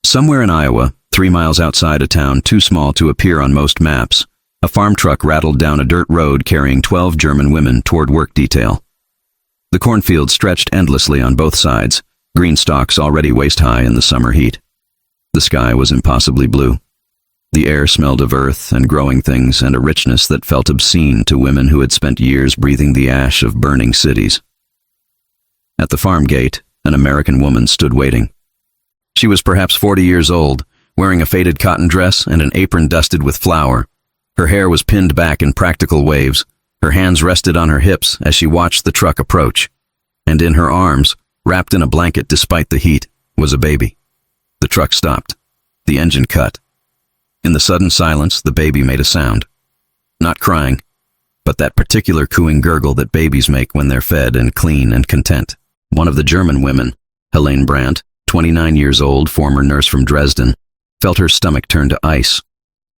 Somewhere in Iowa, 3 miles outside a town too small to appear on most maps, a farm truck rattled down a dirt road carrying 12 German women toward work detail. The cornfield stretched endlessly on both sides, green stalks already waist-high in the summer heat. The sky was impossibly blue. The air smelled of earth and growing things and a richness that felt obscene to women who had spent years breathing the ash of burning cities. At the farm gate, an American woman stood waiting. She was perhaps 40 years old, wearing a faded cotton dress and an apron dusted with flour. Her hair was pinned back in practical waves. Her hands rested on her hips as she watched the truck approach. And in her arms, wrapped in a blanket despite the heat, was a baby. The truck stopped. The engine cut. In the sudden silence, the baby made a sound. Not crying, but that particular cooing gurgle that babies make when they're fed and clean and content. One of the German women, Helene Brandt, 29 years old, former nurse from Dresden, felt her stomach turn to ice.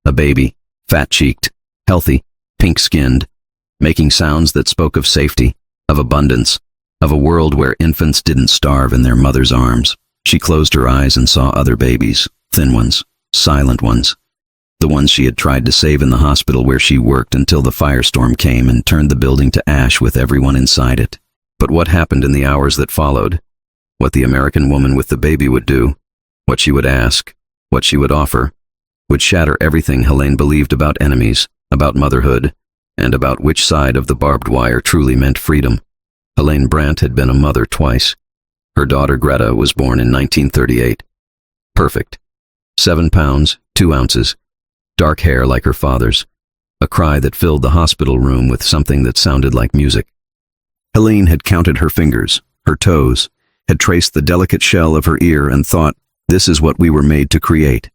A baby, fat-cheeked, healthy, pink-skinned, making sounds that spoke of safety, of abundance, of a world where infants didn't starve in their mother's arms. She closed her eyes and saw other babies, thin ones, silent ones, the ones she had tried to save in the hospital where she worked until the firestorm came and turned the building to ash with everyone inside it. But what happened in the hours that followed? What the American woman with the baby would do, what she would ask, what she would offer, would shatter everything Helene believed about enemies, about motherhood, and about which side of the barbed wire truly meant freedom. Helene Brandt had been a mother twice. Her daughter Greta was born in 1938. Perfect. 7 pounds, 2 ounces. Dark hair like her father's. A cry that filled the hospital room with something that sounded like music. Helene had counted her fingers, her toes, had traced the delicate shell of her ear and thought, this is what we were made to create.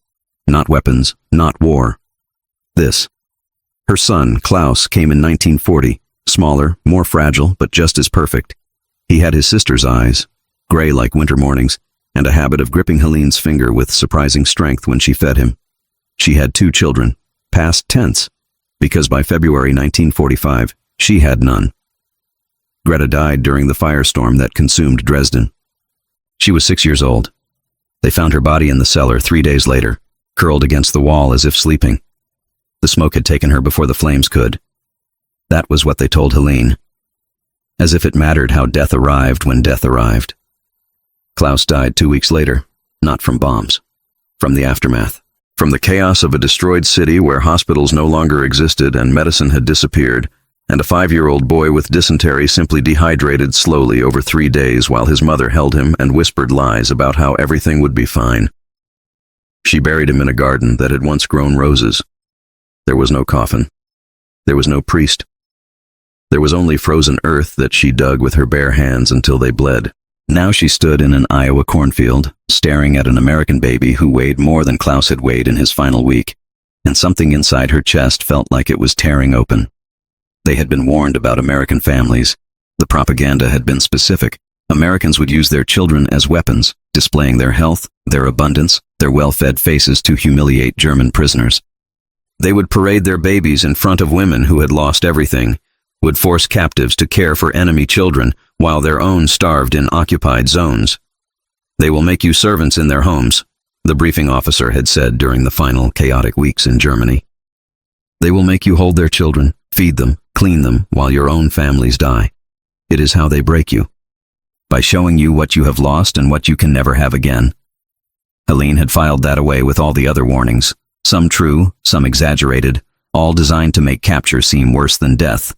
Not weapons, not war. This. Her son, Klaus, came in 1940, smaller, more fragile, but just as perfect. He had his sister's eyes, gray like winter mornings, and a habit of gripping Helene's finger with surprising strength when she fed him. She had 2 children, past tense, because by February 1945, she had none. Greta died during the firestorm that consumed Dresden. She was 6 years old. They found her body in the cellar 3 days later, curled against the wall as if sleeping. The smoke had taken her before the flames could. That was what they told Helene. As if it mattered how death arrived when death arrived. Klaus died 2 weeks later, not from bombs, from the aftermath. From the chaos of a destroyed city where hospitals no longer existed and medicine had disappeared, and a 5-year-old boy with dysentery simply dehydrated slowly over 3 days while his mother held him and whispered lies about how everything would be fine. She buried him in a garden that had once grown roses. There was no coffin. There was no priest. There was only frozen earth that she dug with her bare hands until they bled. Now she stood in an Iowa cornfield, staring at an American baby who weighed more than Klaus had weighed in his final week, and something inside her chest felt like it was tearing open. They had been warned about American families. The propaganda had been specific. Americans would use their children as weapons, displaying their health, their abundance, their well-fed faces to humiliate German prisoners. They would parade their babies in front of women who had lost everything, would force captives to care for enemy children while their own starved in occupied zones. They will make you servants in their homes, the briefing officer had said during the final chaotic weeks in Germany. They will make you hold their children, feed them, clean them while your own families die. It is how they break you. By showing you what you have lost and what you can never have again. Helene had filed that away with all the other warnings, some true, some exaggerated, all designed to make capture seem worse than death.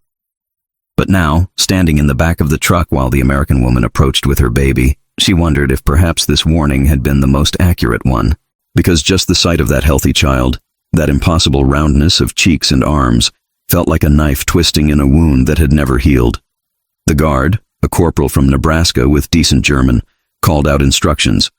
But now, standing in the back of the truck while the American woman approached with her baby, she wondered if perhaps this warning had been the most accurate one, because just the sight of that healthy child, that impossible roundness of cheeks and arms, felt like a knife twisting in a wound that had never healed. The guard, a corporal from Nebraska with decent German, called out instructions.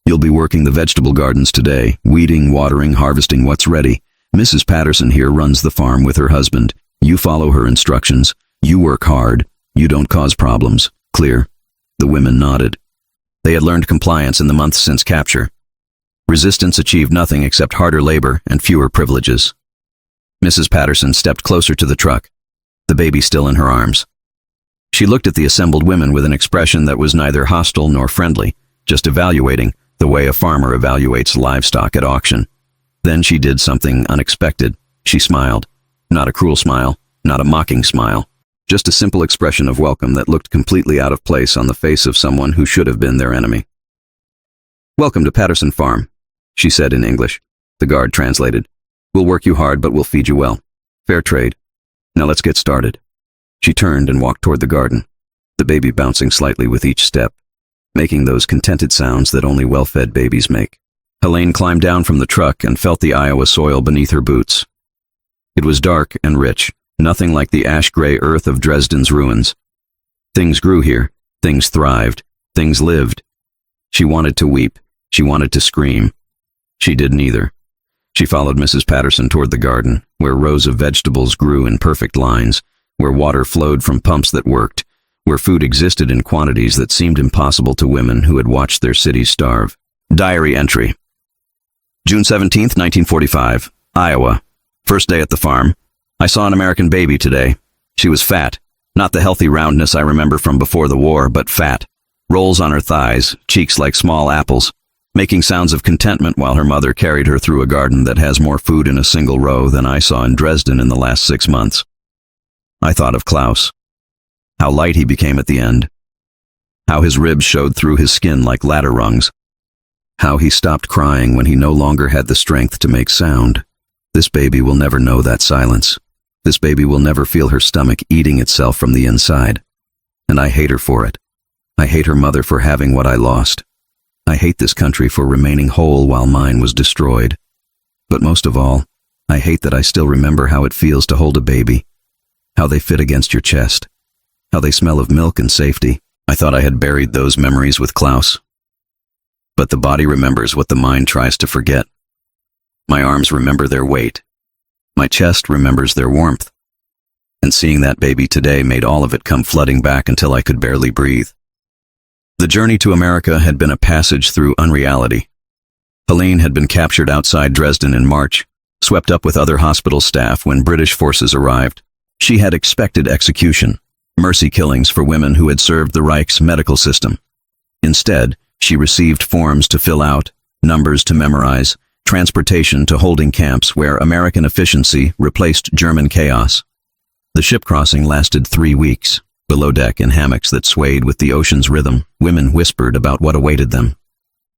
You'll be working the vegetable gardens today, weeding, watering, harvesting what's ready. Mrs. Patterson here runs the farm with her husband. You follow her instructions. You work hard. You don't cause problems. Clear? The women nodded. They had learned compliance in the months since capture. Resistance achieved nothing except harder labor and fewer privileges. Mrs. Patterson stepped closer to the truck, the baby still in her arms. She looked at the assembled women with an expression that was neither hostile nor friendly, just evaluating, the way a farmer evaluates livestock at auction. Then she did something unexpected. She smiled. Not a cruel smile, not a mocking smile. Just a simple expression of welcome that looked completely out of place on the face of someone who should have been their enemy. "Welcome to Patterson Farm," she said in English. The guard translated. "We'll work you hard, but we'll feed you well. Fair trade. Now let's get started." She turned and walked toward the garden, the baby bouncing slightly with each step, making those contented sounds that only well-fed babies make. Helene climbed down from the truck and felt the Iowa soil beneath her boots. It was dark and rich, nothing like the ash-gray earth of Dresden's ruins. Things grew here, things thrived, things lived. She wanted to weep, she wanted to scream. She did neither. She followed Mrs. Patterson toward the garden, where rows of vegetables grew in perfect lines, where water flowed from pumps that worked, where food existed in quantities that seemed impossible to women who had watched their cities starve. Diary entry. June 17th, 1945, Iowa. First day at the farm. I saw an American baby today. She was fat. Not the healthy roundness I remember from before the war, but fat. Rolls on her thighs, cheeks like small apples, making sounds of contentment while her mother carried her through a garden that has more food in a single row than I saw in Dresden in the last 6 months. I thought of Klaus. How light he became at the end. How his ribs showed through his skin like ladder rungs. How he stopped crying when he no longer had the strength to make sound. This baby will never know that silence. This baby will never feel her stomach eating itself from the inside. And I hate her for it. I hate her mother for having what I lost. I hate this country for remaining whole while mine was destroyed. But most of all, I hate that I still remember how it feels to hold a baby. How they fit against your chest. How they smell of milk and safety. I thought I had buried those memories with Klaus. But the body remembers what the mind tries to forget. My arms remember their weight. My chest remembers their warmth. And seeing that baby today made all of it come flooding back until I could barely breathe. The journey to America had been a passage through unreality. Helene had been captured outside Dresden in March, swept up with other hospital staff when British forces arrived. She had expected execution, mercy killings for women who had served the Reich's medical system. Instead, she received forms to fill out, numbers to memorize, transportation to holding camps where American efficiency replaced German chaos. The ship crossing lasted 3 weeks. Below deck in hammocks that swayed with the ocean's rhythm, women whispered about what awaited them.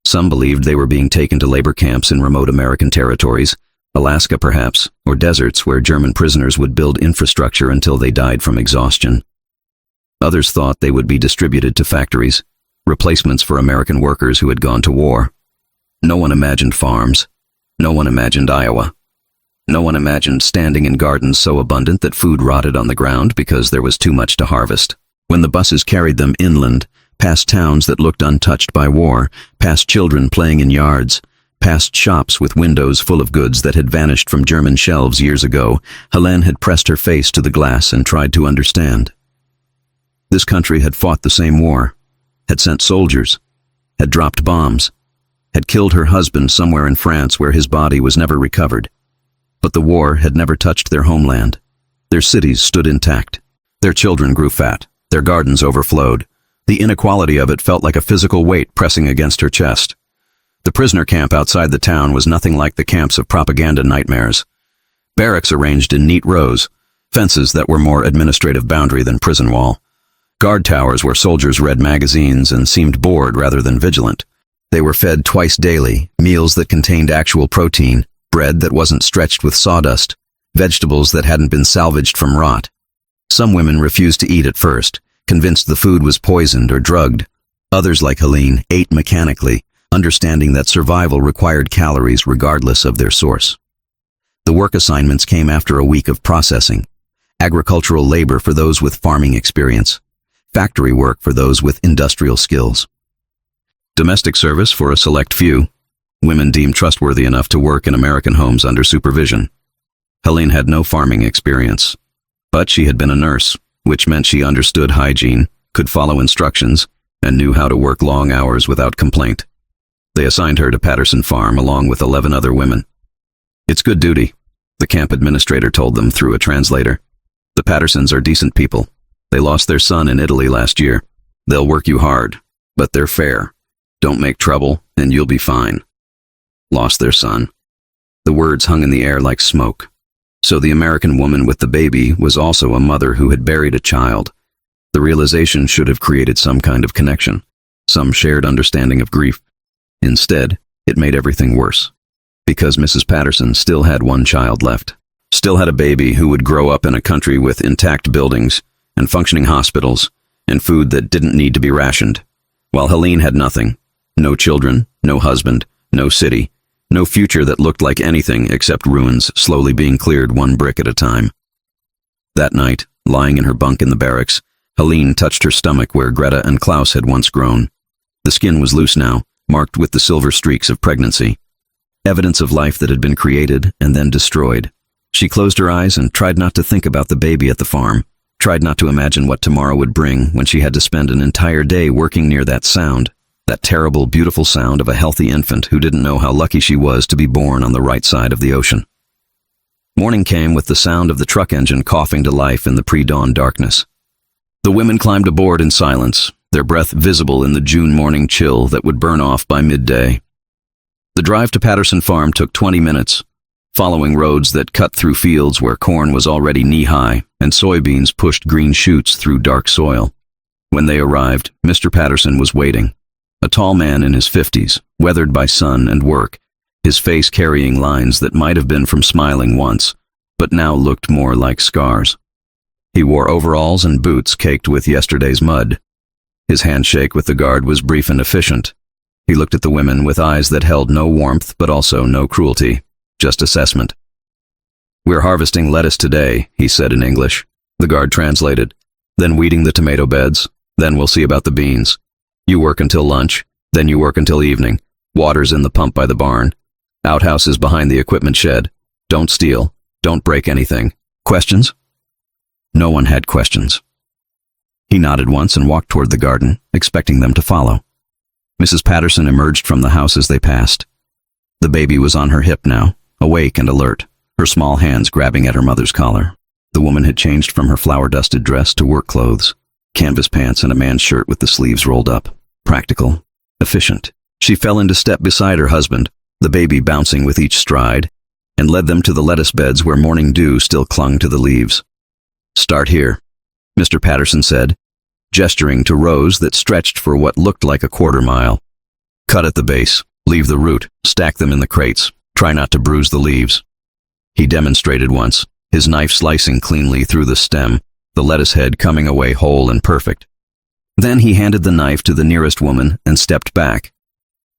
Some believed they were being taken to labor camps in remote American territories, Alaska perhaps, or deserts where German prisoners would build infrastructure until they died from exhaustion. Others thought they would be distributed to factories, replacements for American workers who had gone to war. No one imagined farms. No one imagined Iowa. No one imagined standing in gardens so abundant that food rotted on the ground because there was too much to harvest. When the buses carried them inland, past towns that looked untouched by war, past children playing in yards, past shops with windows full of goods that had vanished from German shelves years ago, Helene had pressed her face to the glass and tried to understand. This country had fought the same war, had sent soldiers, had dropped bombs, had killed her husband somewhere in France where his body was never recovered. But the war had never touched their homeland. Their cities stood intact. Their children grew fat. Their gardens overflowed. The inequality of it felt like a physical weight pressing against her chest. The prisoner camp outside the town was nothing like the camps of propaganda nightmares. Barracks arranged in neat rows, fences that were more administrative boundary than prison wall. Guard towers where soldiers read magazines and seemed bored rather than vigilant. They were fed twice daily, meals that contained actual protein, bread that wasn't stretched with sawdust, vegetables that hadn't been salvaged from rot. Some women refused to eat at first, convinced the food was poisoned or drugged. Others, like Helene, ate mechanically, understanding that survival required calories regardless of their source. The work assignments came after a week of processing. Agricultural labor for those with farming experience. Factory work for those with industrial skills. Domestic service for a select few. Women deemed trustworthy enough to work in American homes under supervision. Helene had no farming experience, but she had been a nurse, which meant she understood hygiene, could follow instructions, and knew how to work long hours without complaint. They assigned her to Patterson Farm along with 11 other women. "It's good duty," the camp administrator told them through a translator. "The Pattersons are decent people. They lost their son in Italy last year. They'll work you hard, but they're fair. Don't make trouble, and you'll be fine. Lost their son. The words hung in the air like smoke. So the American woman with the baby was also a mother who had buried a child. The realization should have created some kind of connection, some shared understanding of grief. Instead, it made everything worse. Because Mrs. Patterson still had one child left. Still had a baby who would grow up in a country with intact buildings and functioning hospitals and food that didn't need to be rationed, while Helene had nothing. No children, no husband, no city, no future that looked like anything except ruins slowly being cleared one brick at a time. That night, lying in her bunk in the barracks, Helene touched her stomach where Greta and Klaus had once grown. The skin was loose now, marked with the silver streaks of pregnancy. Evidence of life that had been created and then destroyed. She closed her eyes and tried not to think about the baby at the farm, tried not to imagine what tomorrow would bring when she had to spend an entire day working near that sound, that terrible, beautiful sound of a healthy infant who didn't know how lucky she was to be born on the right side of the ocean. Morning came with the sound of the truck engine coughing to life in the pre-dawn darkness. The women climbed aboard in silence, their breath visible in the June morning chill that would burn off by midday. The drive to Patterson Farm took 20 minutes, following roads that cut through fields where corn was already knee-high and soybeans pushed green shoots through dark soil. When they arrived, Mr. Patterson was waiting. A tall man in his 50s, weathered by sun and work, his face carrying lines that might have been from smiling once, but now looked more like scars. He wore overalls and boots caked with yesterday's mud. His handshake with the guard was brief and efficient. He looked at the women with eyes that held no warmth but also no cruelty, just assessment. "We're harvesting lettuce today," he said in English. The guard translated. "Then weeding the tomato beds. Then we'll see about the beans. You work until lunch, then you work until evening. Water's in the pump by the barn. Outhouse is behind the equipment shed. Don't steal. Don't break anything. Questions?" No one had questions. He nodded once and walked toward the garden, expecting them to follow. Mrs. Patterson emerged from the house as they passed. The baby was on her hip now, awake and alert, her small hands grabbing at her mother's collar. The woman had changed from her flour-dusted dress to work clothes, canvas pants and a man's shirt with the sleeves rolled up. Practical, efficient. She fell into step beside her husband, the baby bouncing with each stride, and led them to the lettuce beds where morning dew still clung to the leaves. "Start here," Mr. Patterson said, gesturing to rows that stretched for what looked like a quarter-mile. "Cut at the base, leave the root, stack them in the crates, try not to bruise the leaves." He demonstrated once, his knife slicing cleanly through the stem, the lettuce head coming away whole and perfect. Then he handed the knife to the nearest woman and stepped back.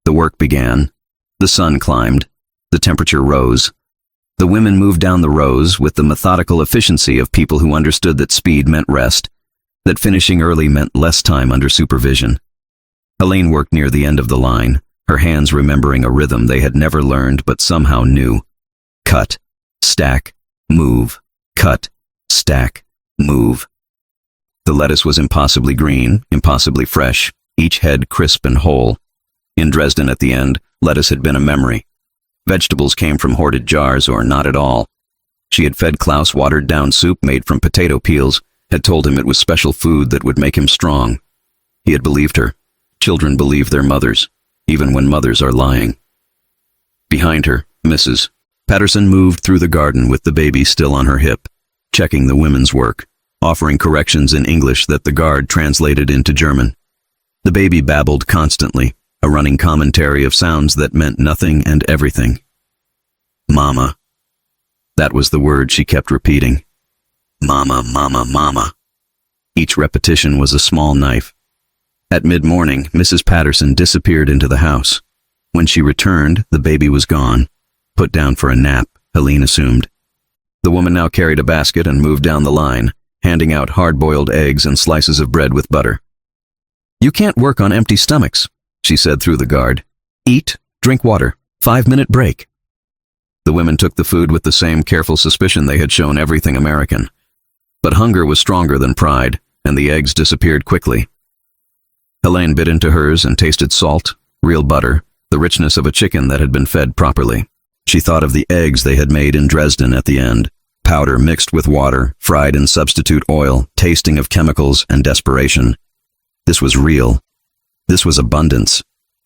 The work began. The sun climbed. The temperature rose. The women moved down the rows with the methodical efficiency of people who understood that speed meant rest, that finishing early meant less time under supervision. Helene worked near the end of the line, her hands remembering a rhythm they had never learned but somehow knew. Cut, stack, move, cut, stack, move. The lettuce was impossibly green, impossibly fresh, each head crisp and whole. In Dresden at the end, lettuce had been a memory. Vegetables came from hoarded jars or not at all. She had fed Klaus watered-down soup made from potato peels, had told him it was special food that would make him strong. He had believed her. Children believe their mothers, even when mothers are lying. Behind her, Mrs. Patterson moved through the garden with the baby still on her hip, checking the women's work, offering corrections in English that the guard translated into German. The baby babbled constantly, a running commentary of sounds that meant nothing and everything. Mama. That was the word she kept repeating. Mama, mama, mama. Each repetition was a small knife. At mid-morning, Mrs. Patterson disappeared into the house. When she returned, the baby was gone. Put down for a nap, Helene assumed. The woman now carried a basket and moved down the line, handing out hard-boiled eggs and slices of bread with butter. "You can't work on empty stomachs," she said through the guard. "Eat, drink water, 5-minute break." The women took the food with the same careful suspicion they had shown everything American. But hunger was stronger than pride, and the eggs disappeared quickly. Helene bit into hers and tasted salt, real butter, the richness of a chicken that had been fed properly. She thought of the eggs they had made in Dresden at the end, powder mixed with water, fried in substitute oil, tasting of chemicals and desperation. This was real. This was abundance.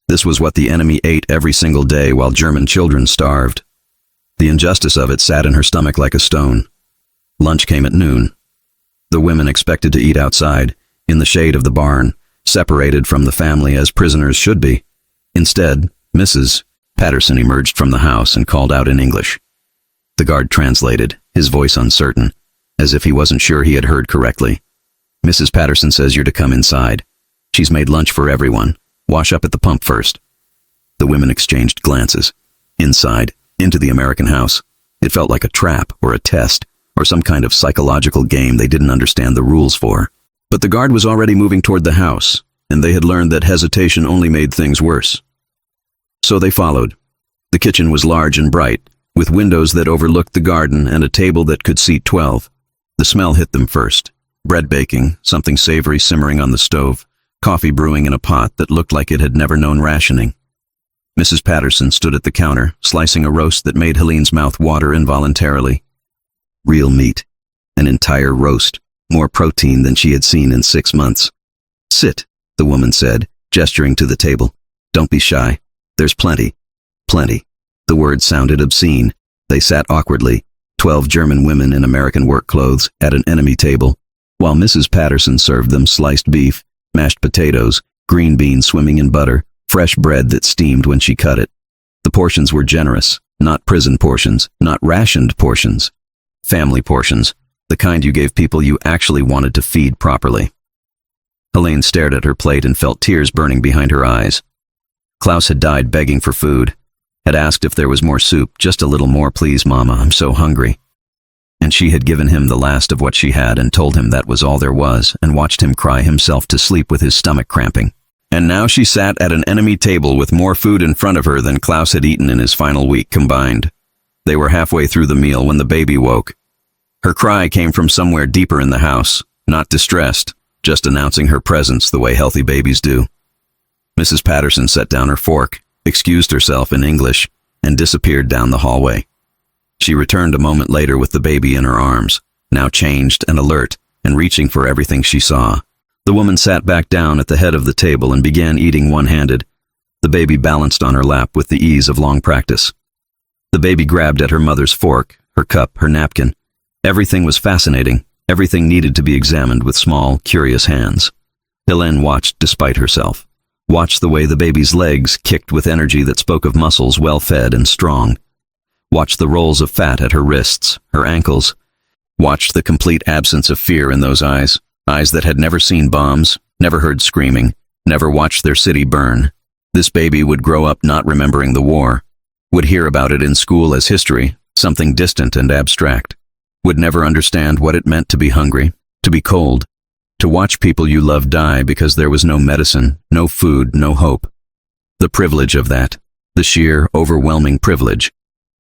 This was what the enemy ate every single day while German children starved. The injustice of it sat in her stomach like a stone. Lunch came at noon. The women expected to eat outside, in the shade of the barn, separated from the family as prisoners should be. Instead, Mrs. Patterson emerged from the house and called out in English. The guard translated, his voice uncertain, as if he wasn't sure he had heard correctly. "Mrs. Patterson says you're to come inside. She's made lunch for everyone. Wash up at the pump first." The women exchanged glances. Inside, into the American house. It felt like a trap or a test or some kind of psychological game they didn't understand the rules for. But the guard was already moving toward the house, and they had learned that hesitation only made things worse. So they followed. The kitchen was large and bright, with windows that overlooked the garden and a table that could seat 12. The smell hit them first. Bread baking, something savory simmering on the stove, coffee brewing in a pot that looked like it had never known rationing. Mrs. Patterson stood at the counter, slicing a roast that made Helene's mouth water involuntarily. Real meat. An entire roast. More protein than she had seen in 6 months. "Sit," the woman said, gesturing to the table. "Don't be shy. There's plenty." Plenty. The word sounded obscene. They sat awkwardly, 12 German women in American work clothes, at an enemy table, while Mrs. Patterson served them sliced beef, mashed potatoes, green beans swimming in butter, fresh bread that steamed when she cut it. The portions were generous, not prison portions, not rationed portions. Family portions, the kind you gave people you actually wanted to feed properly. Helene stared at her plate and felt tears burning behind her eyes. Klaus had died begging for food, had asked if there was more soup, "Just a little more, please, Mama, I'm so hungry." And she had given him the last of what she had and told him that was all there was, and watched him cry himself to sleep with his stomach cramping. And now she sat at an enemy table with more food in front of her than Klaus had eaten in his final week combined. They were halfway through the meal when the baby woke. Her cry came from somewhere deeper in the house, not distressed, just announcing her presence the way healthy babies do. Mrs. Patterson set down her fork, excused herself in English, and disappeared down the hallway. She returned a moment later with the baby in her arms, now changed and alert, and reaching for everything she saw. The woman sat back down at the head of the table and began eating one-handed. The baby balanced on her lap with the ease of long practice. The baby grabbed at her mother's fork, her cup, her napkin. Everything was fascinating. Everything needed to be examined with small, curious hands. Helene watched despite herself. Watched the way the baby's legs kicked with energy that spoke of muscles well-fed and strong. Watched the rolls of fat at her wrists, her ankles. Watched the complete absence of fear in those eyes, eyes that had never seen bombs, never heard screaming, never watched their city burn. This baby would grow up not remembering the war, would hear about it in school as history, something distant and abstract, would never understand what it meant to be hungry, to be cold, to watch people you loved die because there was no medicine, no food, no hope. The privilege of that, the sheer, overwhelming privilege,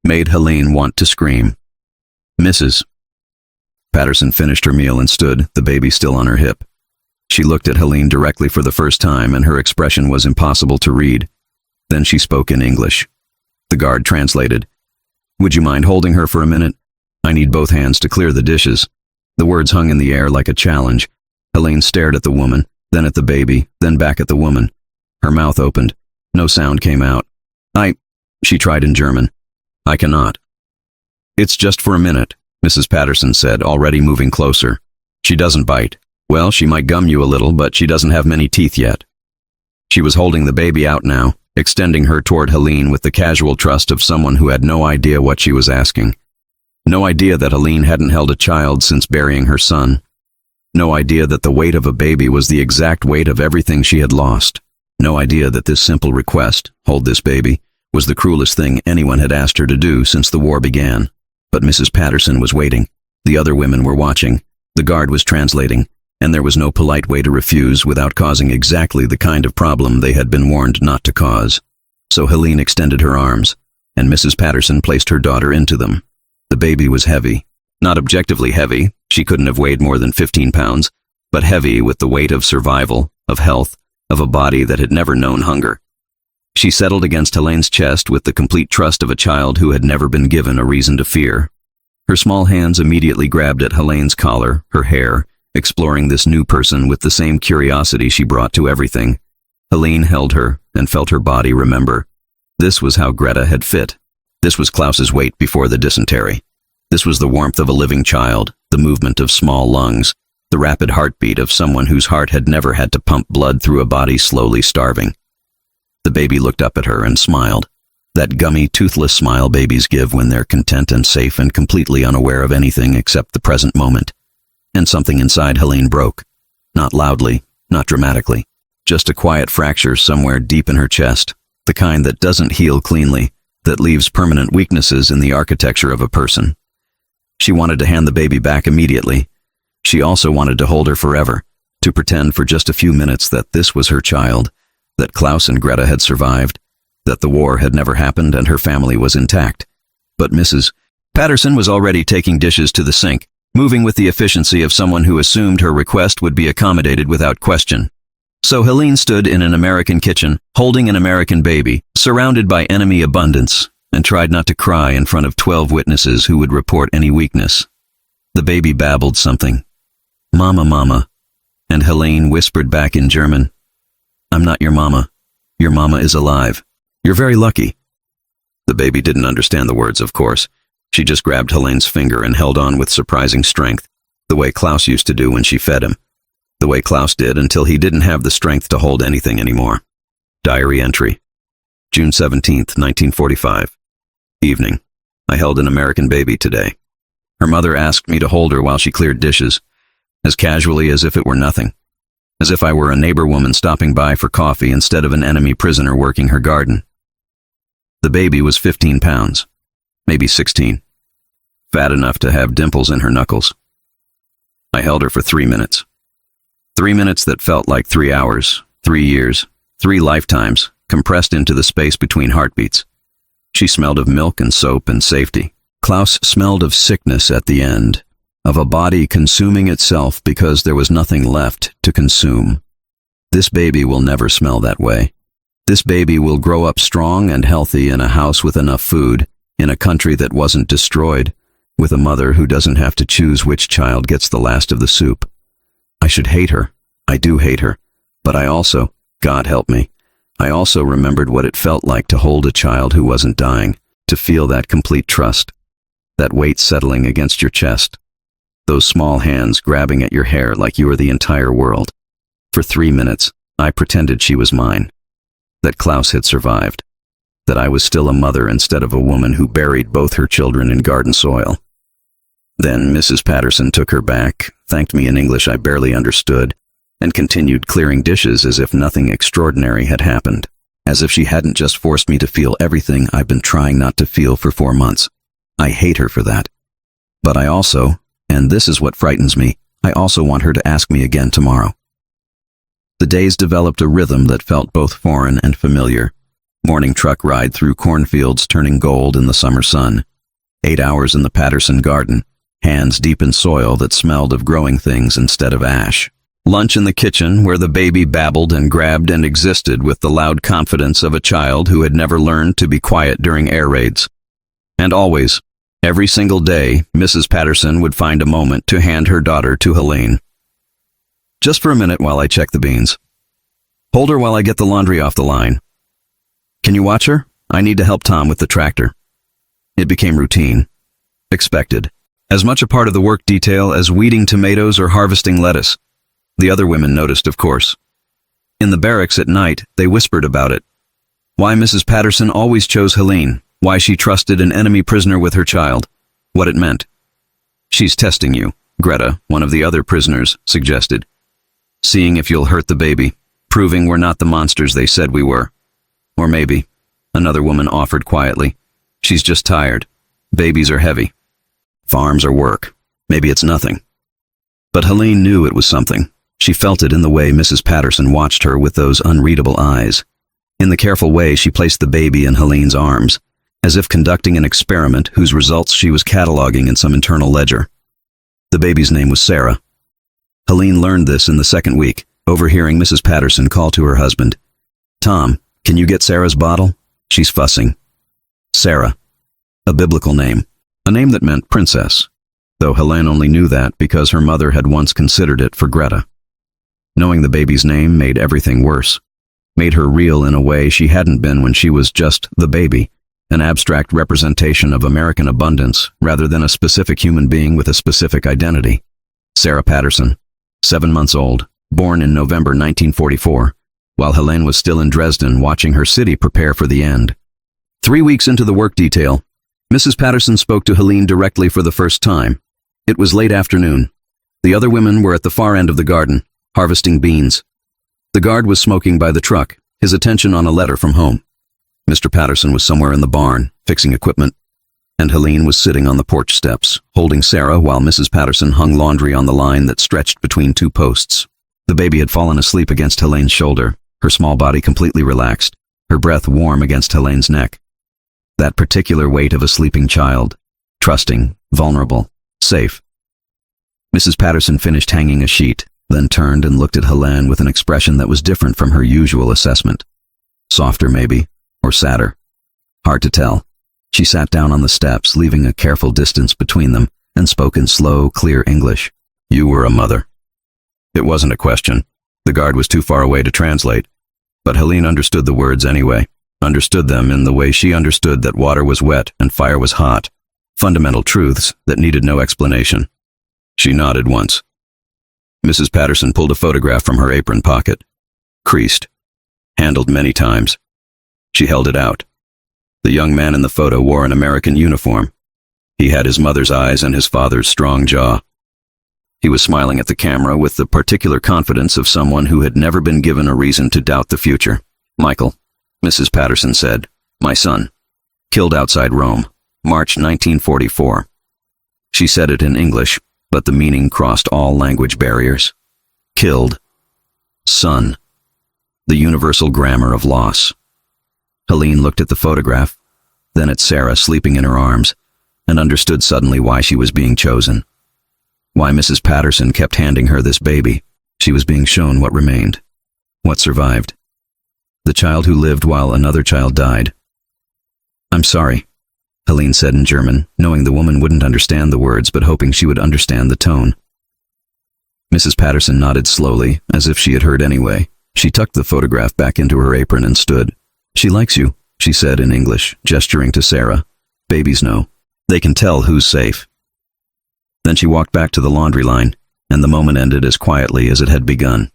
made Helene want to scream. "Mrs. Patterson finished her meal and stood, the baby still on her hip. She looked at Helene directly for the first time, and her expression was impossible to read. Then she spoke in English. The guard translated. "Would you mind holding her for a minute? I need both hands to clear the dishes." The words hung in the air like a challenge. Helene stared at the woman, then at the baby, then back at the woman. Her mouth opened. No sound came out. She tried in German. "I cannot." "It's just for a minute," Mrs. Patterson said, already moving closer. "She doesn't bite. Well, she might gum you a little, but she doesn't have many teeth yet." She was holding the baby out now, extending her toward Helene with the casual trust of someone who had no idea what she was asking. No idea that Helene hadn't held a child since burying her son. No idea that the weight of a baby was the exact weight of everything she had lost. No idea that this simple request, "Hold this baby," was the cruelest thing anyone had asked her to do since the war began. But Mrs. Patterson was waiting. The other women were watching. The guard was translating, and there was no polite way to refuse without causing exactly the kind of problem they had been warned not to cause. So Helene extended her arms, and Mrs. Patterson placed her daughter into them. The baby was heavy. Not objectively heavy, she couldn't have weighed more than 15 pounds, but heavy with the weight of survival, of health, of a body that had never known hunger. She settled against Helene's chest with the complete trust of a child who had never been given a reason to fear. Her small hands immediately grabbed at Helene's collar, her hair, exploring this new person with the same curiosity she brought to everything. Helene held her and felt her body remember. This was how Greta had fit. This was Klaus's weight before the dysentery. This was the warmth of a living child, the movement of small lungs, the rapid heartbeat of someone whose heart had never had to pump blood through a body slowly starving. The baby looked up at her and smiled. That gummy, toothless smile babies give when they're content and safe and completely unaware of anything except the present moment. And something inside Helene broke. Not loudly, not dramatically. Just a quiet fracture somewhere deep in her chest, the kind that doesn't heal cleanly, that leaves permanent weaknesses in the architecture of a person. She wanted to hand the baby back immediately. She also wanted to hold her forever, to pretend for just a few minutes that this was her child, that Klaus and Greta had survived, that the war had never happened and her family was intact. But Mrs. Patterson was already taking dishes to the sink, moving with the efficiency of someone who assumed her request would be accommodated without question. So Helene stood in an American kitchen, holding an American baby, surrounded by enemy abundance, and tried not to cry in front of 12 witnesses who would report any weakness. The baby babbled something. "Mama, mama," and Helene whispered back in German, "I'm not your mama. Your mama is alive. You're very lucky." The baby didn't understand the words, of course. She just grabbed Helene's finger and held on with surprising strength, the way Klaus used to do when she fed him. The way Klaus did until he didn't have the strength to hold anything anymore. Diary entry. June 17th, 1945. Evening. I held an American baby today. Her mother asked me to hold her while she cleared dishes, as casually as if it were nothing, as if I were a neighbor woman stopping by for coffee instead of an enemy prisoner working her garden. The baby was 15 pounds, maybe 16, fat enough to have dimples in her knuckles. I held her for 3 minutes. 3 minutes that felt like 3 hours, 3 years, 3 lifetimes, compressed into the space between heartbeats. She smelled of milk and soap and safety. Klaus smelled of sickness at the end, of a body consuming itself because there was nothing left to consume. This baby will never smell that way. This baby will grow up strong and healthy in a house with enough food, in a country that wasn't destroyed, with a mother who doesn't have to choose which child gets the last of the soup. I should hate her. I do hate her. But I also, God help me, I also remembered what it felt like to hold a child who wasn't dying, to feel that complete trust, that weight settling against your chest, those small hands grabbing at your hair like you were the entire world. For 3 minutes, I pretended she was mine, that Klaus had survived, that I was still a mother instead of a woman who buried both her children in garden soil. Then Mrs. Patterson took her back, thanked me in English I barely understood, and continued clearing dishes as if nothing extraordinary had happened, as if she hadn't just forced me to feel everything I've been trying not to feel for 4 months. I hate her for that. But I also, and this is what frightens me, I also want her to ask me again tomorrow. The days developed a rhythm that felt both foreign and familiar. Morning truck ride through cornfields turning gold in the summer sun. 8 hours in the Patterson garden, hands deep in soil that smelled of growing things instead of ash. Lunch in the kitchen where the baby babbled and grabbed and existed with the loud confidence of a child who had never learned to be quiet during air raids. And always, every single day, Mrs. Patterson would find a moment to hand her daughter to Helene. "Just for a minute while I check the beans. Hold her while I get the laundry off the line. Can you watch her? I need to help Tom with the tractor." It became routine. Expected. As much a part of the work detail as weeding tomatoes or harvesting lettuce. The other women noticed, of course. In the barracks at night, they whispered about it. Why Mrs. Patterson always chose Helene, why she trusted an enemy prisoner with her child, what it meant. "She's testing you," Greta, one of the other prisoners, suggested. "Seeing if you'll hurt the baby, proving we're not the monsters they said we were. Or maybe," another woman offered quietly, "she's just tired. Babies are heavy. Farms are work. Maybe it's nothing." But Helene knew it was something. She felt it in the way Mrs. Patterson watched her with those unreadable eyes, in the careful way she placed the baby in Helene's arms, as if conducting an experiment whose results she was cataloging in some internal ledger. The baby's name was Sarah. Helene learned this in the second week, overhearing Mrs. Patterson call to her husband. "Tom, can you get Sarah's bottle? She's fussing." Sarah. A biblical name. A name that meant princess, though Helene only knew that because her mother had once considered it for Greta. Knowing the baby's name made everything worse. made her real in a way she hadn't been when she was just the baby, an abstract representation of American abundance rather than a specific human being with a specific identity. Sarah Patterson, 7 months old, born in November 1944, while Helene was still in Dresden watching her city prepare for the end. 3 weeks into the work detail, Mrs. Patterson spoke to Helene directly for the first time. It was late afternoon. The other women were at the far end of the garden, harvesting beans. The guard was smoking by the truck, his attention on a letter from home. Mr. Patterson was somewhere in the barn, fixing equipment, and Helene was sitting on the porch steps, holding Sarah while Mrs. Patterson hung laundry on the line that stretched between two posts. The baby had fallen asleep against Helene's shoulder, her small body completely relaxed, her breath warm against Helene's neck. That particular weight of a sleeping child, trusting, vulnerable, safe. Mrs. Patterson finished hanging a sheet, then turned and looked at Helene with an expression that was different from her usual assessment. Softer, maybe, or sadder. Hard to tell. She sat down on the steps, leaving a careful distance between them, and spoke in slow, clear English. "You were a mother." It wasn't a question. The guard was too far away to translate. But Helene understood the words anyway, understood them in the way she understood that water was wet and fire was hot, fundamental truths that needed no explanation. She nodded once. Mrs. Patterson pulled a photograph from her apron pocket. Creased. Handled many times. She held it out. The young man in the photo wore an American uniform. He had his mother's eyes and his father's strong jaw. He was smiling at the camera with the particular confidence of someone who had never been given a reason to doubt the future. "Michael," Mrs. Patterson said, "my son. Killed outside Rome, March 1944. She said it in English, but the meaning crossed all language barriers. Killed. Son. The universal grammar of loss. Helene looked at the photograph, then at Sarah sleeping in her arms, and understood suddenly why she was being chosen. Why Mrs. Patterson kept handing her this baby. She was being shown what remained. What survived. The child who lived while another child died. "I'm sorry," Helene said in German, knowing the woman wouldn't understand the words but hoping she would understand the tone. Mrs. Patterson nodded slowly, as if she had heard anyway. She tucked the photograph back into her apron and stood. "She likes you," she said in English, gesturing to Sarah. "Babies know. They can tell who's safe." Then she walked back to the laundry line, and the moment ended as quietly as it had begun.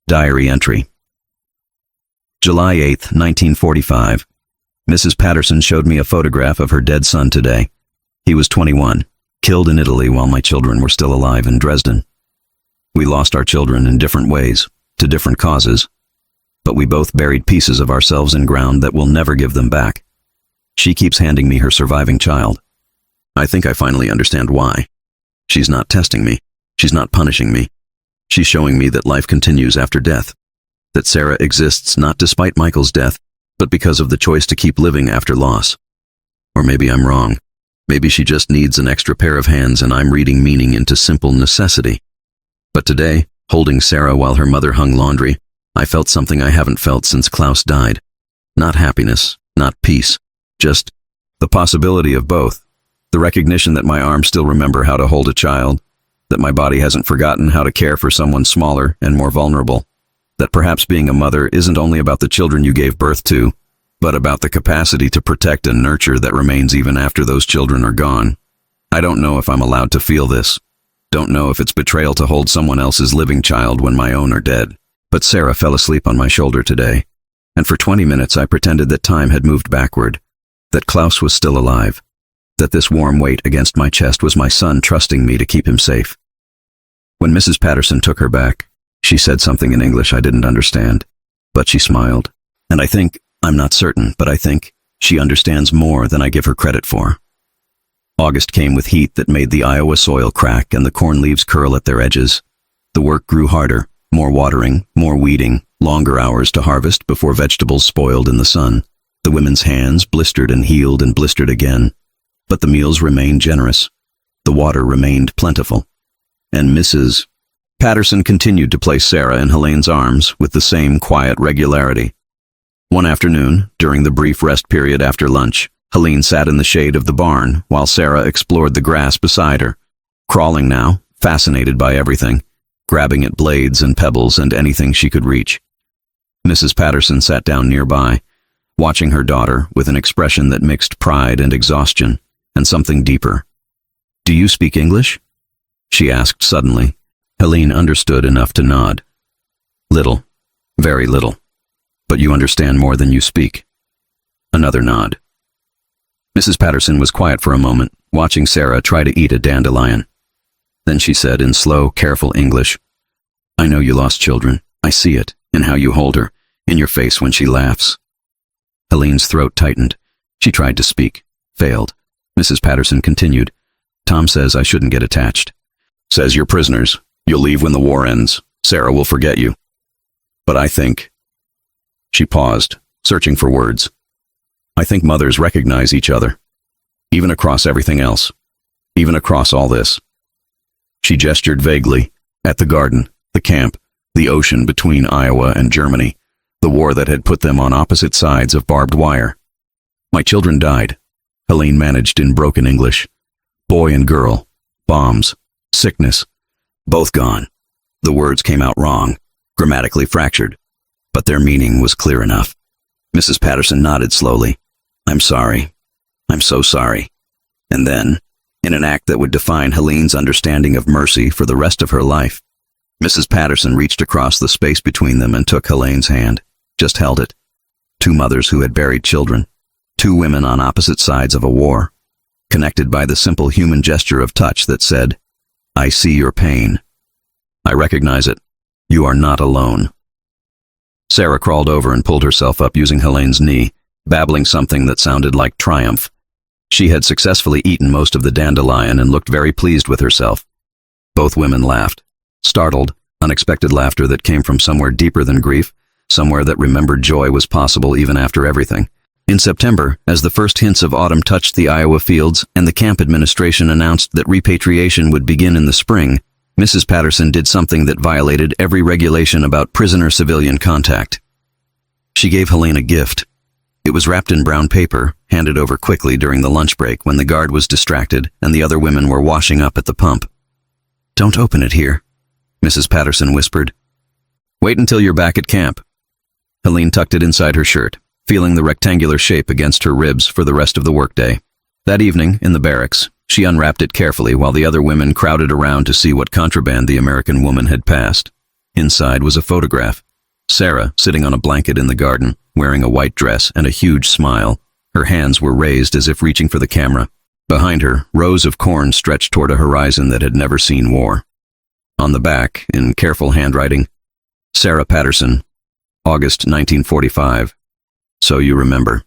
Diary entry. July 8, 1945. Mrs. Patterson showed me a photograph of her dead son today. He was 21, killed in Italy while my children were still alive in Dresden. We lost our children in different ways, to different causes, but we both buried pieces of ourselves in ground that will never give them back. She keeps handing me her surviving child. I think I finally understand why. She's not testing me. She's not punishing me. She's showing me that life continues after death. That Sarah exists not despite Michael's death, but because of the choice to keep living after loss. Or maybe I'm wrong. Maybe she just needs an extra pair of hands and I'm reading meaning into simple necessity. But today, holding Sarah while her mother hung laundry, I felt something I haven't felt since Klaus died. Not happiness, not peace, just the possibility of both. The recognition that my arms still remember how to hold a child, that my body hasn't forgotten how to care for someone smaller and more vulnerable, that perhaps being a mother isn't only about the children you gave birth to, but about the capacity to protect and nurture that remains even after those children are gone. I don't know if I'm allowed to feel this. Don't know if it's betrayal to hold someone else's living child when my own are dead. But Sarah fell asleep on my shoulder today, and for 20 minutes I pretended that time had moved backward, that Klaus was still alive, that this warm weight against my chest was my son trusting me to keep him safe. When Mrs. Patterson took her back, she said something in English I didn't understand, but she smiled. And I think, I'm not certain, but I think, she understands more than I give her credit for. August came with heat that made the Iowa soil crack and the corn leaves curl at their edges. The work grew harder, more watering, more weeding, longer hours to harvest before vegetables spoiled in the sun. The women's hands blistered and healed and blistered again. But the meals remained generous. The water remained plentiful. And Mrs. Patterson continued to place Sarah in Helene's arms with the same quiet regularity. One afternoon, during the brief rest period after lunch, Helene sat in the shade of the barn while Sarah explored the grass beside her, crawling now, fascinated by everything, grabbing at blades and pebbles and anything she could reach. Mrs. Patterson sat down nearby, watching her daughter with an expression that mixed pride and exhaustion, and something deeper. "Do you speak English?" she asked suddenly. Helene understood enough to nod. "Little, very little. But you understand more than you speak." Another nod. Mrs. Patterson was quiet for a moment, watching Sarah try to eat a dandelion. Then she said in slow, careful English, "I know you lost children. I see it, in how you hold her, in your face when she laughs." Helene's throat tightened. She tried to speak, failed. Mrs. Patterson continued, "Tom says I shouldn't get attached. Says you're prisoners. You'll leave when the war ends. Sarah will forget you. But I think—" She paused, searching for words. "I think mothers recognize each other. Even across everything else. Even across all this." She gestured vaguely, at the garden, the camp, the ocean between Iowa and Germany, the war that had put them on opposite sides of barbed wire. "My children died," Helene managed in broken English. "Boy and girl, bombs, sickness, both gone." The words came out wrong, grammatically fractured, but their meaning was clear enough. Mrs. Patterson nodded slowly. "I'm sorry. I'm so sorry." And then, in an act that would define Helene's understanding of mercy for the rest of her life, Mrs. Patterson reached across the space between them and took Helene's hand, just held it. Two mothers who had buried children, two women on opposite sides of a war, connected by the simple human gesture of touch that said, "I see your pain. I recognize it. You are not alone." Sarah crawled over and pulled herself up using Helene's knee, babbling something that sounded like triumph. She had successfully eaten most of the dandelion and looked very pleased with herself. Both women laughed. Startled, unexpected laughter that came from somewhere deeper than grief, somewhere that remembered joy was possible even after everything. In September, as the first hints of autumn touched the Iowa fields and the camp administration announced that repatriation would begin in the spring, Mrs. Patterson did something that violated every regulation about prisoner-civilian contact. She gave Helene a gift. It was wrapped in brown paper, handed over quickly during the lunch break when the guard was distracted and the other women were washing up at the pump. "Don't open it here," Mrs. Patterson whispered. "Wait until you're back at camp." Helene tucked it inside her shirt, feeling the rectangular shape against her ribs for the rest of the workday. That evening, in the barracks, she unwrapped it carefully while the other women crowded around to see what contraband the American woman had passed. Inside was a photograph. Sarah, sitting on a blanket in the garden, wearing a white dress and a huge smile. Her hands were raised as if reaching for the camera. Behind her, rows of corn stretched toward a horizon that had never seen war. On the back, in careful handwriting, "Sarah Patterson, August 1945. So you remember."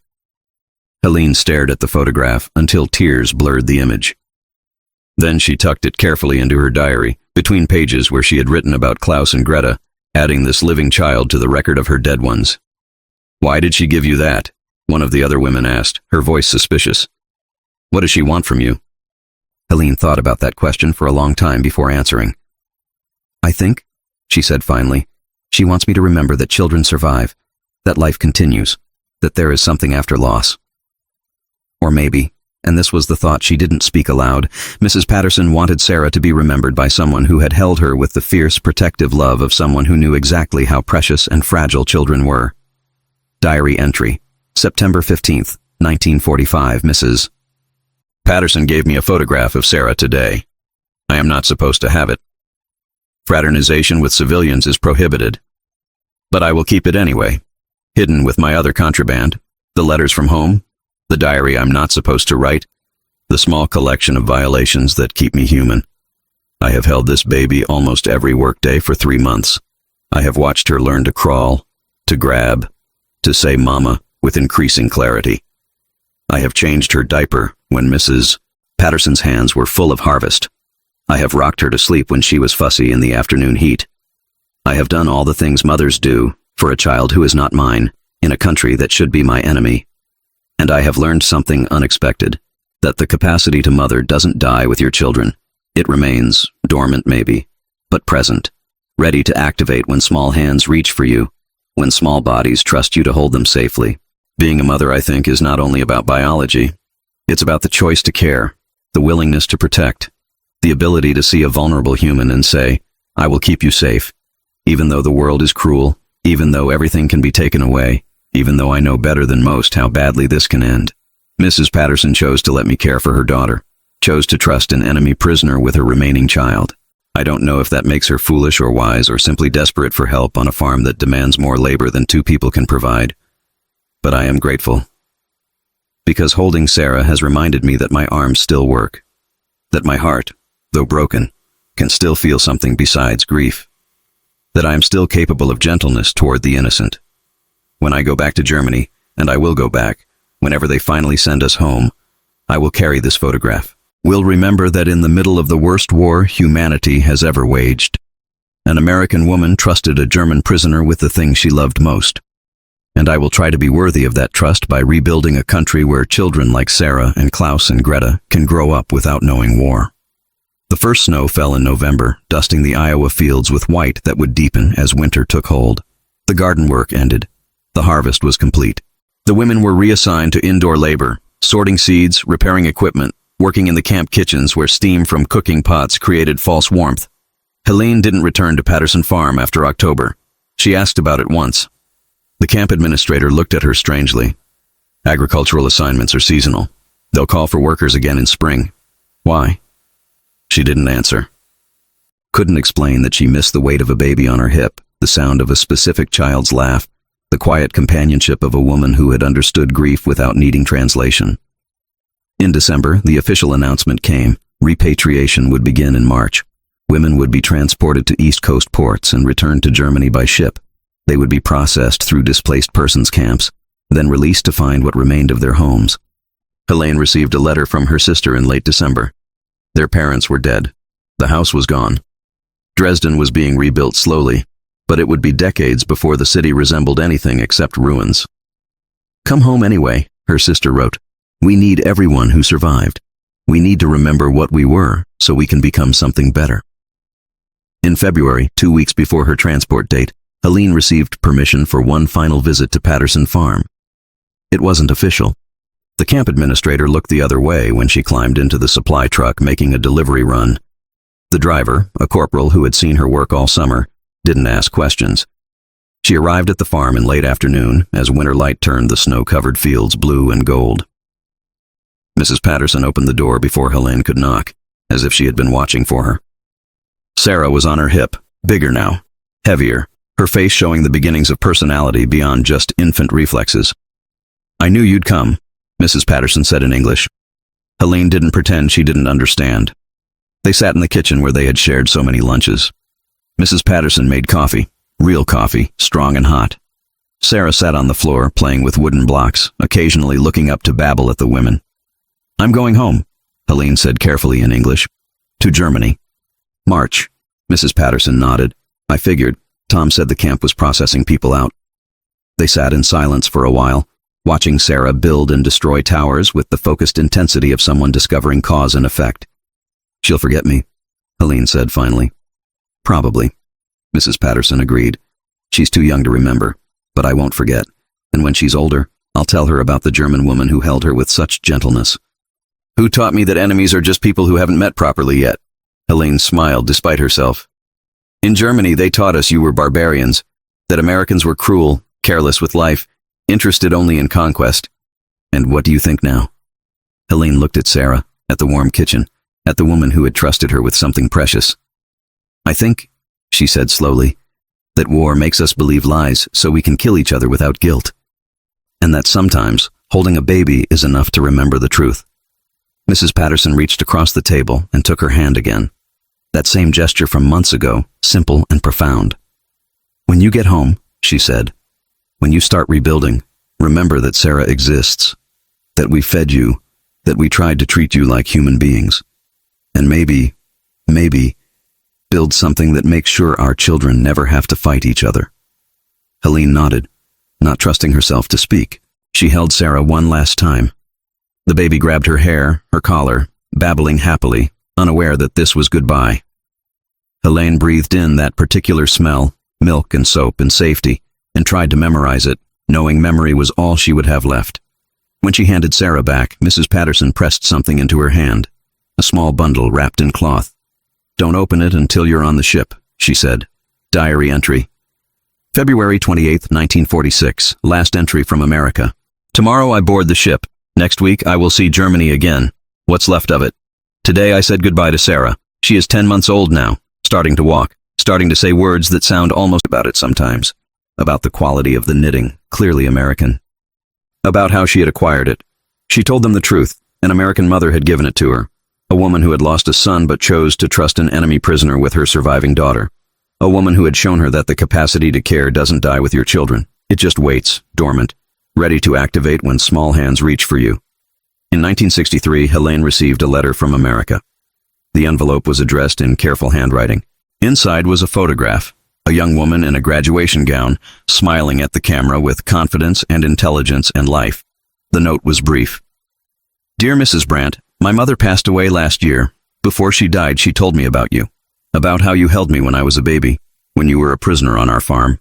Helene stared at the photograph until tears blurred the image. Then she tucked it carefully into her diary, between pages where she had written about Klaus and Greta, adding this living child to the record of her dead ones. "Why did she give you that?" one of the other women asked, her voice suspicious. "What does she want from you?" Helene thought about that question for a long time before answering. "I think," she said finally, "she wants me to remember that children survive, that life continues, that there is something after loss." Or maybe, and this was the thought she didn't speak aloud, Mrs. Patterson wanted Sarah to be remembered by someone who had held her with the fierce, protective love of someone who knew exactly how precious and fragile children were. Diary entry, September 15th, 1945, Mrs. Patterson gave me a photograph of Sarah today. I am not supposed to have it. Fraternization with civilians is prohibited. But I will keep it anyway, hidden with my other contraband, the letters from home, the diary I'm not supposed to write, the small collection of violations that keep me human. I have held this baby almost every workday for 3 months. I have watched her learn to crawl, to grab, to say mama with increasing clarity. I have changed her diaper when Mrs. Patterson's hands were full of harvest. I have rocked her to sleep when she was fussy in the afternoon heat. I have done all the things mothers do for a child who is not mine, in a country that should be my enemy. And I have learned something unexpected, that the capacity to mother doesn't die with your children. It remains, dormant maybe, but present, ready to activate when small hands reach for you, when small bodies trust you to hold them safely. Being a mother, I think, is not only about biology. It's about the choice to care, the willingness to protect, the ability to see a vulnerable human and say, I will keep you safe, even though the world is cruel, Even though everything can be taken away, even though I know better than most how badly this can end, Mrs. Patterson chose to let me care for her daughter, chose to trust an enemy prisoner with her remaining child. I don't know if that makes her foolish or wise or simply desperate for help on a farm that demands more labor than two people can provide. But I am grateful. Because holding Sarah has reminded me that my arms still work, that my heart, though broken, can still feel something besides grief, that I am still capable of gentleness toward the innocent. When I go back to Germany, and I will go back, whenever they finally send us home, I will carry this photograph. We'll remember that in the middle of the worst war humanity has ever waged, an American woman trusted a German prisoner with the thing she loved most. And I will try to be worthy of that trust by rebuilding a country where children like Sarah and Klaus and Greta can grow up without knowing war. The first snow fell in November, dusting the Iowa fields with white that would deepen as winter took hold. The garden work ended. The harvest was complete. The women were reassigned to indoor labor, sorting seeds, repairing equipment, working in the camp kitchens where steam from cooking pots created false warmth. Helene didn't return to Patterson Farm after October. She asked about it once. The camp administrator looked at her strangely. Agricultural assignments are seasonal. They'll call for workers again in spring. Why? She didn't answer. Couldn't explain that she missed the weight of a baby on her hip, the sound of a specific child's laugh, the quiet companionship of a woman who had understood grief without needing translation. In December, the official announcement came. Repatriation would begin in March. Women would be transported to East Coast ports and returned to Germany by ship. They would be processed through displaced persons camps, then released to find what remained of their homes. Helene received a letter from her sister in late December. Their parents were dead. The house was gone. Dresden was being rebuilt slowly, but it would be decades before the city resembled anything except ruins. "Come home anyway," her sister wrote. "We need everyone who survived. We need to remember what we were so we can become something better." In February, 2 weeks before her transport date, Helene received permission for one final visit to Patterson Farm. It wasn't official. The camp administrator looked the other way when she climbed into the supply truck making a delivery run. The driver, a corporal who had seen her work all summer, didn't ask questions. She arrived at the farm in late afternoon as winter light turned the snow-covered fields blue and gold. Mrs. Patterson opened the door before Helene could knock, as if she had been watching for her. Sarah was on her hip, bigger now, heavier, her face showing the beginnings of personality beyond just infant reflexes. "I knew you'd come," Mrs. Patterson said in English. Helene didn't pretend she didn't understand. They sat in the kitchen where they had shared so many lunches. Mrs. Patterson made coffee, real coffee, strong and hot. Sarah sat on the floor, playing with wooden blocks, occasionally looking up to babble at the women. "I'm going home," Helene said carefully in English. "To Germany." "March," Mrs. Patterson nodded. "I figured. Tom said the camp was processing people out." They sat in silence for a while, watching Sarah build and destroy towers with the focused intensity of someone discovering cause and effect. "She'll forget me," Helene said finally. "Probably," Mrs. Patterson agreed. "She's too young to remember, but I won't forget. And when she's older, I'll tell her about the German woman who held her with such gentleness." "Who taught me that enemies are just people who haven't met properly yet?" Helene smiled despite herself. "In Germany, they taught us you were barbarians, that Americans were cruel, careless with life, interested only in conquest. And what do you think now?" Helene looked at Sarah, at the warm kitchen, at the woman who had trusted her with something precious. "I think," she said slowly, "that war makes us believe lies so we can kill each other without guilt. And that sometimes holding a baby is enough to remember the truth." Mrs. Patterson reached across the table and took her hand again. That same gesture from months ago, simple and profound. "When you get home," she said, "when you start rebuilding, remember that Sarah exists, that we fed you, that we tried to treat you like human beings. And maybe, build something that makes sure our children never have to fight each other." Helene nodded, not trusting herself to speak. She held Sarah one last time. The baby grabbed her hair, her collar, babbling happily, unaware that this was goodbye. Helene breathed in that particular smell, milk and soap and safety, and tried to memorize it, knowing memory was all she would have left. When she handed Sarah back, Mrs. Patterson pressed something into her hand, a small bundle wrapped in cloth. "Don't open it until you're on the ship," she said. "Diary entry." February 28, 1946, last entry from America. Tomorrow I board the ship. Next week I will see Germany again. What's left of it? Today I said goodbye to Sarah. She is 10 months old now, starting to walk, starting to say words that sound almost about it sometimes. About the quality of the knitting, clearly American. About how she had acquired it. She told them the truth. An American mother had given it to her. A woman who had lost a son but chose to trust an enemy prisoner with her surviving daughter. A woman who had shown her that the capacity to care doesn't die with your children. It just waits, dormant, ready to activate when small hands reach for you. In 1963, Helene received a letter from America. The envelope was addressed in careful handwriting. Inside was a photograph, a young woman in a graduation gown, smiling at the camera with confidence and intelligence and life. The note was brief. Dear Mrs. Brandt, my mother passed away last year. Before she died, she told me about you. About how you held me when I was a baby, when you were a prisoner on our farm.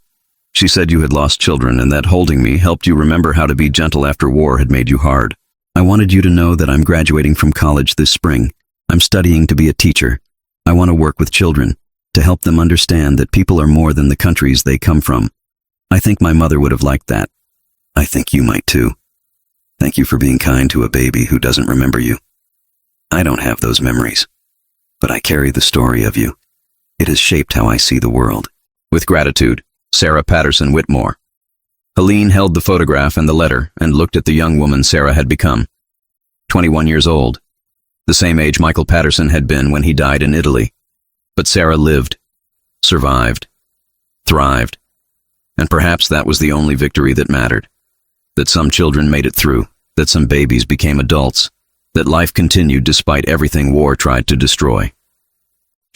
She said you had lost children and that holding me helped you remember how to be gentle after war had made you hard. I wanted you to know that I'm graduating from college this spring. I'm studying to be a teacher. I want to work with children, to help them understand that people are more than the countries they come from. I think my mother would have liked that. I think you might too. Thank you for being kind to a baby who doesn't remember you. I don't have those memories, but I carry the story of you. It has shaped how I see the world. With gratitude, Sarah Patterson Whitmore. Helene held the photograph and the letter and looked at the young woman Sarah had become. 21 years old, the same age Michael Patterson had been when he died in Italy. But Sarah lived, survived, thrived, and perhaps that was the only victory that mattered. That some children made it through, that some babies became adults, that life continued despite everything war tried to destroy.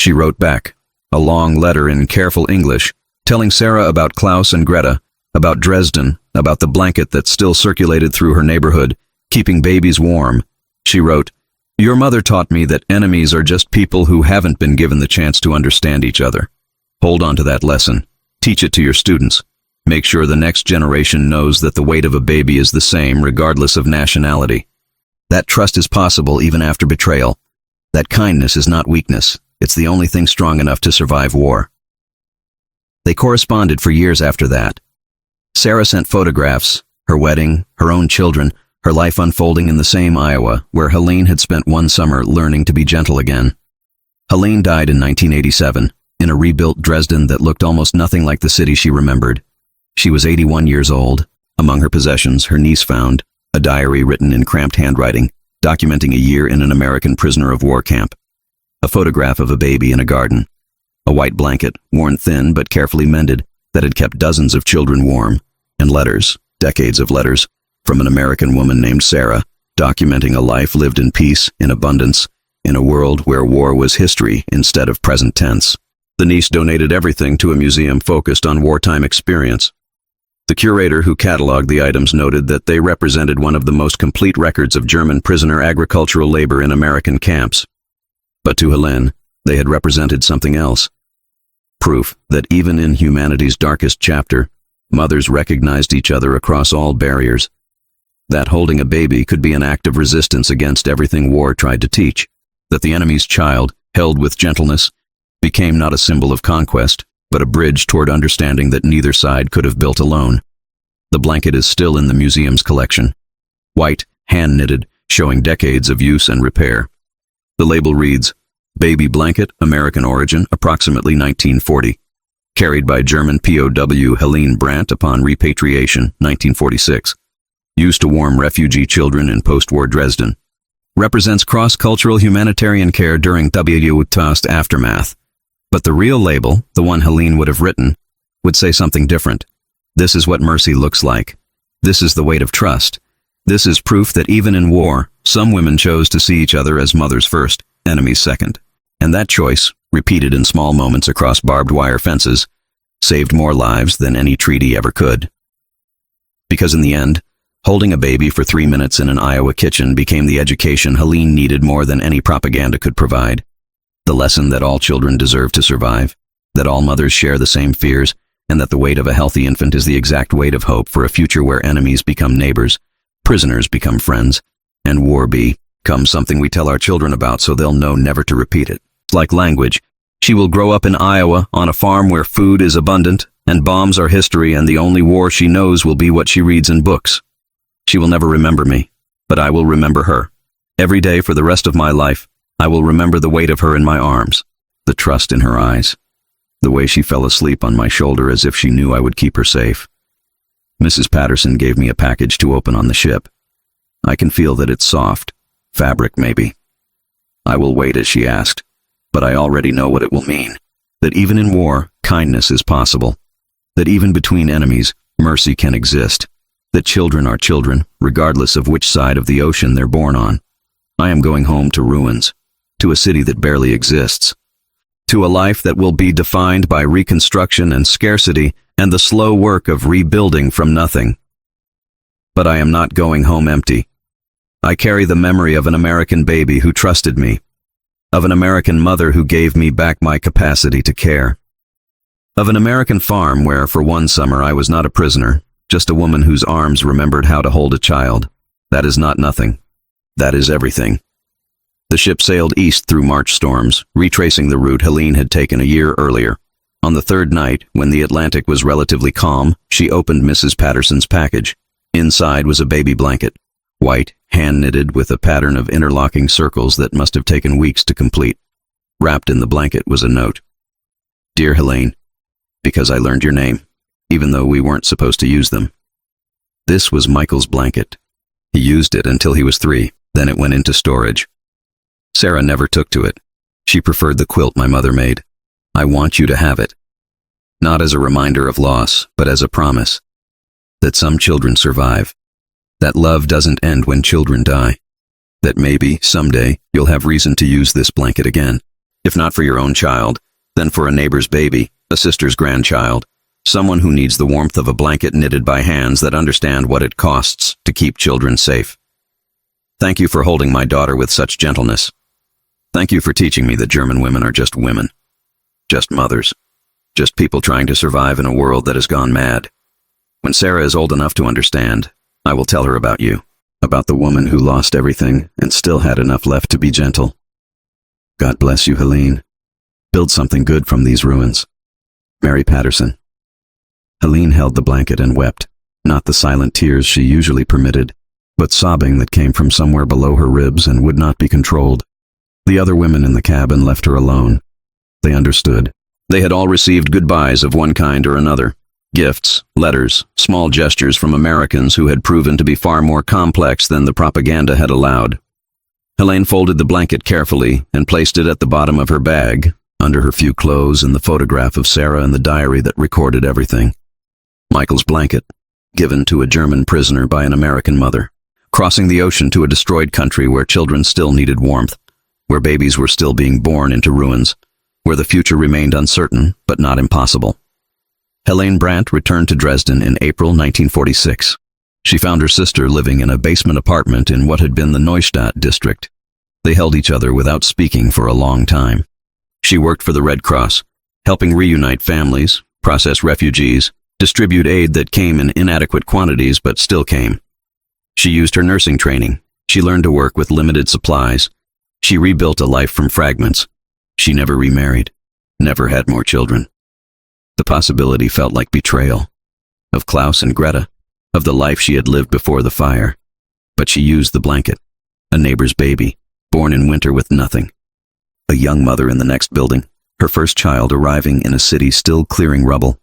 She wrote back, a long letter in careful English, telling Sarah about Klaus and Greta, about Dresden, about the blanket that still circulated through her neighborhood, keeping babies warm. She wrote, Your mother taught me that enemies are just people who haven't been given the chance to understand each other. Hold on to that lesson. Teach it to your students. Make sure the next generation knows that the weight of a baby is the same regardless of nationality. That trust is possible even after betrayal. That kindness is not weakness. It's the only thing strong enough to survive war. They corresponded for years after that. Sarah sent photographs, her wedding, her own children, her life unfolding in the same Iowa where Helene had spent one summer learning to be gentle again. Helene died in 1987, in a rebuilt Dresden that looked almost nothing like the city she remembered. She was 81 years old. Among her possessions, her niece found a diary written in cramped handwriting, documenting a year in an American prisoner of war camp. A photograph of a baby in a garden. A white blanket, worn thin but carefully mended, that had kept dozens of children warm. And letters, decades of letters, from an American woman named Sarah, documenting a life lived in peace, in abundance, in a world where war was history instead of present tense. The niece donated everything to a museum focused on wartime experience. The curator who cataloged the items noted that they represented one of the most complete records of German prisoner agricultural labor in American camps. But to Helene, they had represented something else. Proof that even in humanity's darkest chapter, mothers recognized each other across all barriers. That holding a baby could be an act of resistance against everything war tried to teach. That the enemy's child, held with gentleness, became not a symbol of conquest, but a bridge toward understanding that neither side could have built alone. The blanket is still in the museum's collection. White, hand-knitted, showing decades of use and repair. The label reads, Baby Blanket, American Origin, approximately 1940. Carried by German POW Helene Brandt upon repatriation, 1946. Used to warm refugee children in post-war Dresden. Represents cross-cultural humanitarian care during WWII aftermath. But the real label, the one Helene would have written, would say something different. This is what mercy looks like. This is the weight of trust. This is proof that even in war, some women chose to see each other as mothers first, enemies second. And that choice, repeated in small moments across barbed wire fences, saved more lives than any treaty ever could. Because in the end, holding a baby for 3 minutes in an Iowa kitchen became the education Helene needed more than any propaganda could provide. The lesson that all children deserve to survive, that all mothers share the same fears, and that the weight of a healthy infant is the exact weight of hope for a future where enemies become neighbors, prisoners become friends, and war becomes something we tell our children about so they'll know never to repeat it. Like language, She will grow up in Iowa on a farm where food is abundant and bombs are history, and the only war she knows will be what she reads in books. She will never remember me, but I will remember her. Every day for the rest of my life, I will remember the weight of her in my arms, the trust in her eyes, the way she fell asleep on my shoulder as if she knew I would keep her safe. Mrs. Patterson gave me a package to open on the ship. I can feel that it's soft, fabric maybe. I will wait as she asked, but I already know what it will mean, that even in war, kindness is possible, that even between enemies, mercy can exist, that children are children, regardless of which side of the ocean they're born on. I am going home to ruins, to a city that barely exists, to a life that will be defined by reconstruction and scarcity and the slow work of rebuilding from nothing. But I am not going home empty. I carry the memory of an American baby who trusted me, of an American mother who gave me back my capacity to care, of an American farm where, for one summer, I was not a prisoner, just a woman whose arms remembered how to hold a child. That is not nothing. That is everything. The ship sailed east through March storms, retracing the route Helene had taken a year earlier. On the third night, when the Atlantic was relatively calm, she opened Mrs. Patterson's package. Inside was a baby blanket, white, hand-knitted with a pattern of interlocking circles that must have taken weeks to complete. Wrapped in the blanket was a note. Dear Helene, because I learned your name, even though we weren't supposed to use them. This was Michael's blanket. He used it until he was 3, then it went into storage. Sarah never took to it. She preferred the quilt my mother made. I want you to have it. Not as a reminder of loss, but as a promise. That some children survive. That love doesn't end when children die. That maybe, someday, you'll have reason to use this blanket again. If not for your own child, then for a neighbor's baby, a sister's grandchild, someone who needs the warmth of a blanket knitted by hands that understand what it costs to keep children safe. Thank you for holding my daughter with such gentleness. Thank you for teaching me that German women are just women. Just mothers. Just people trying to survive in a world that has gone mad. When Sarah is old enough to understand, I will tell her about you, about the woman who lost everything and still had enough left to be gentle. God bless you, Helene. Build something good from these ruins. Mary Patterson. Helene held the blanket and wept, not the silent tears she usually permitted, but sobbing that came from somewhere below her ribs and would not be controlled. The other women in the cabin left her alone. They understood. They had all received goodbyes of one kind or another. Gifts, letters, small gestures from Americans who had proven to be far more complex than the propaganda had allowed. Helene folded the blanket carefully and placed it at the bottom of her bag, under her few clothes and the photograph of Sarah and the diary that recorded everything. Michael's blanket, given to a German prisoner by an American mother, crossing the ocean to a destroyed country where children still needed warmth, where babies were still being born into ruins, where the future remained uncertain but not impossible. Helene Brandt returned to Dresden in April 1946. She found her sister living in a basement apartment in what had been the Neustadt district. They held each other without speaking for a long time. She worked for the Red Cross, helping reunite families, process refugees, distribute aid that came in inadequate quantities but still came. She used her nursing training. She learned to work with limited supplies. She rebuilt a life from fragments. She never remarried, never had more children. The possibility felt like betrayal, of Klaus and Greta, of the life she had lived before the fire. But she used the blanket, a neighbor's baby, born in winter with nothing. A young mother in the next building, her first child arriving in a city still clearing rubble.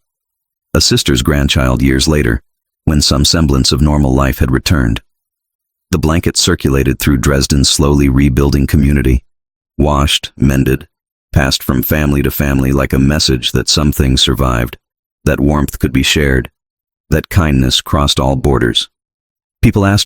A sister's grandchild years later, when some semblance of normal life had returned. The blanket circulated through Dresden's slowly rebuilding community, washed, mended, passed from family to family like a message that some things survived, that warmth could be shared, that kindness crossed all borders. People asked